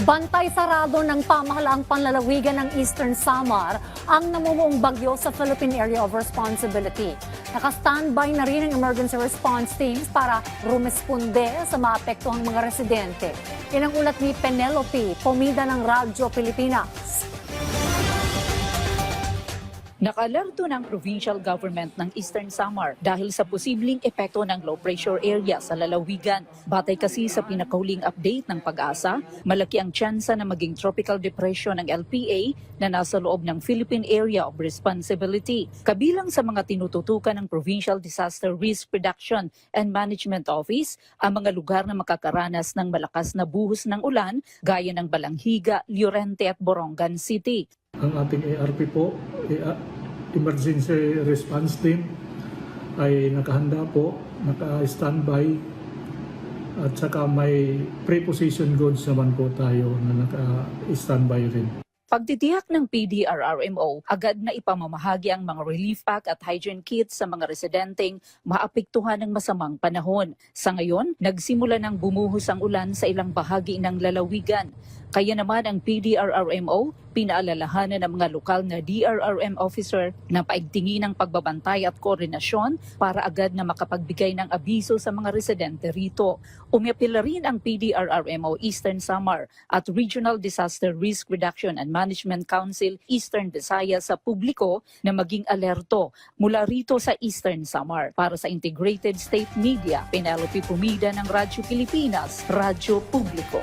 Bantay sarado ng pamahalaang panlalawigan ng Eastern Samar ang namumuong bagyo sa Philippine Area of Responsibility. Naka-standby na rin ang emergency response teams para rumisponde sa maapektuhang mga residente. Yan ang ulat ni Penelope Pomida ng Radyo Pilipinas. Nakalerto ng provincial government ng Eastern Samar dahil sa posibleng epekto ng low pressure area sa lalawigan. Batay kasi sa pinakahuling update ng Pag-asa, malaki ang tsansa na maging tropical depression ng LPA na nasa loob ng Philippine Area of Responsibility. Kabilang sa mga tinututukan ng Provincial Disaster Risk Reduction and Management Office, ang mga lugar na makakaranas ng malakas na buhos ng ulan gaya ng Balanghiga, Llorente at Borongan City. Ang ating ARP po, Emergency Response Team, ay nakahanda po, naka-standby, at saka may pre-position goods naman po tayo na naka-standby rin. Pagtitiyak ng PDRRMO, agad na ipamamahagi ang mga relief pack at hygiene kits sa mga residenteng maapektuhan ng masamang panahon. Sa ngayon, nagsimula ng bumuhos ang ulan sa ilang bahagi ng lalawigan. Kaya naman ang PDRRMO, pinaalalahanan ng mga lokal na DRRM officer na paigtingin ang pagbabantay at koordinasyon para agad na makapagbigay ng abiso sa mga residente rito. Umiapila rin ang PDRRMO Eastern Samar at Regional Disaster Risk Reduction and Management Council Eastern Visayas sa publiko na maging alerto mula rito sa Eastern Samar. Para sa Integrated State Media, Penelope Pomida ng Radyo Pilipinas, Radyo Publiko.